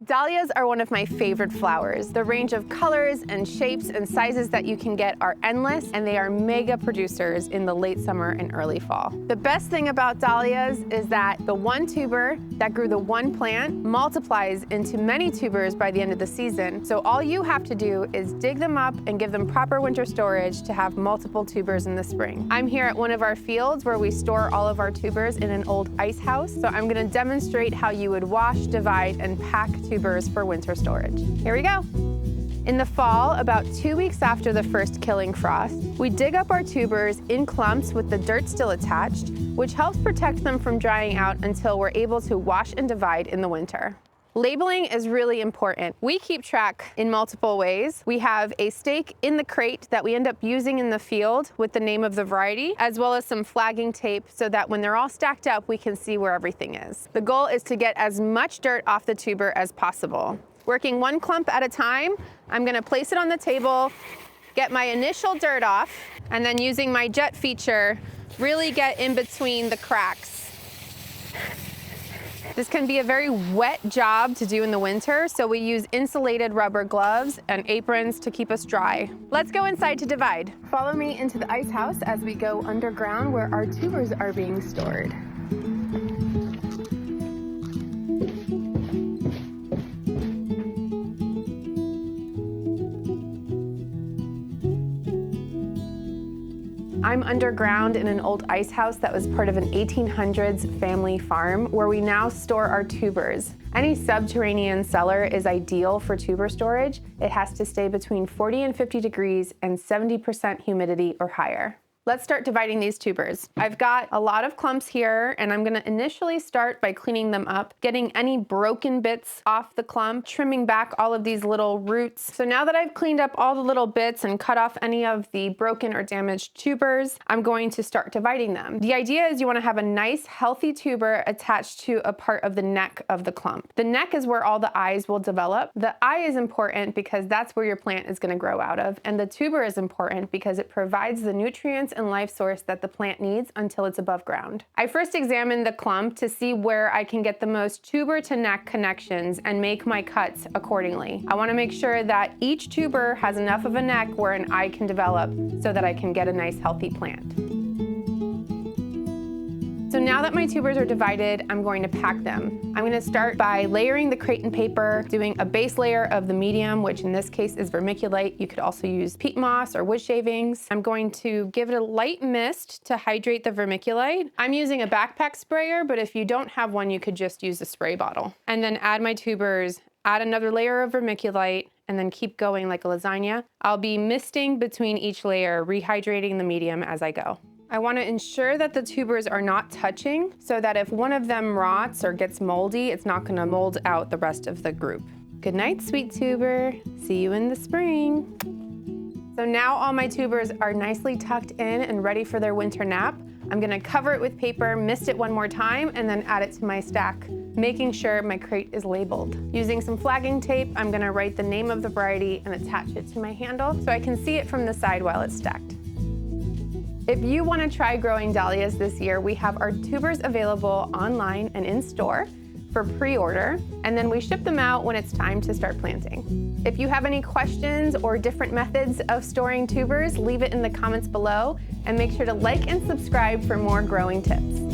Dahlias are one of my favorite flowers. The range of colors and shapes and sizes that you can get are endless, and they are mega producers in the late summer and early fall. The best thing about dahlias is that the one tuber that grew the one plant multiplies into many tubers by the end of the season. So all you have to do is dig them up and give them proper winter storage to have multiple tubers in the spring. I'm here at one of our fields where we store all of our tubers in an old ice house. So I'm going to demonstrate how you would wash, divide, and pack tubers for winter storage. Here we go. In the fall, about 2 weeks after the first killing frost, we dig up our tubers in clumps with the dirt still attached, which helps protect them from drying out until we're able to wash and divide in the winter. Labeling is really important. We keep track in multiple ways. We have a stake in the crate that we end up using in the field with the name of the variety, as well as some flagging tape so that when they're all stacked up, we can see where everything is. The goal is to get as much dirt off the tuber as possible. Working one clump at a time, I'm gonna place it on the table, get my initial dirt off, and then using my jet feature, really get in between the cracks. This can be a very wet job to do in the winter, so we use insulated rubber gloves and aprons to keep us dry. Let's go inside to divide. Follow me into the ice house as we go underground where our tubers are being stored. I'm underground in an old ice house that was part of an 1800s family farm where we now store our tubers. Any subterranean cellar is ideal for tuber storage. It has to stay between 40 and 50 degrees and 70% humidity or higher. Let's start dividing these tubers. I've got a lot of clumps here, and I'm gonna initially start by cleaning them up, getting any broken bits off the clump, trimming back all of these little roots. So now that I've cleaned up all the little bits and cut off any of the broken or damaged tubers, I'm going to start dividing them. The idea is you wanna have a nice, healthy tuber attached to a part of the neck of the clump. The neck is where all the eyes will develop. The eye is important because that's where your plant is gonna grow out of, and the tuber is important because it provides the nutrients and life source that the plant needs until it's above ground. I first examined the clump to see where I can get the most tuber to neck connections and make my cuts accordingly. I want to make sure that each tuber has enough of a neck where an eye can develop so that I can get a nice healthy plant. So now that my tubers are divided, I'm going to pack them. I'm going to start by layering the crate in paper, doing a base layer of the medium, which in this case is vermiculite. You could also use peat moss or wood shavings. I'm going to give it a light mist to hydrate the vermiculite. I'm using a backpack sprayer, but if you don't have one, you could just use a spray bottle. And then add my tubers, add another layer of vermiculite, and then keep going like a lasagna. I'll be misting between each layer, rehydrating the medium as I go. I want to ensure that the tubers are not touching so that if one of them rots or gets moldy, it's not going to mold out the rest of the group. Good night, sweet tuber. See you in the spring. So now all my tubers are nicely tucked in and ready for their winter nap. I'm going to cover it with paper, mist it one more time, and then add it to my stack, making sure my crate is labeled. Using some flagging tape, I'm going to write the name of the variety and attach it to my handle so I can see it from the side while it's stacked. If you want to try growing dahlias this year, we have our tubers available online and in store for pre-order, and then we ship them out when it's time to start planting. If you have any questions or different methods of storing tubers, leave it in the comments below, and make sure to like and subscribe for more growing tips.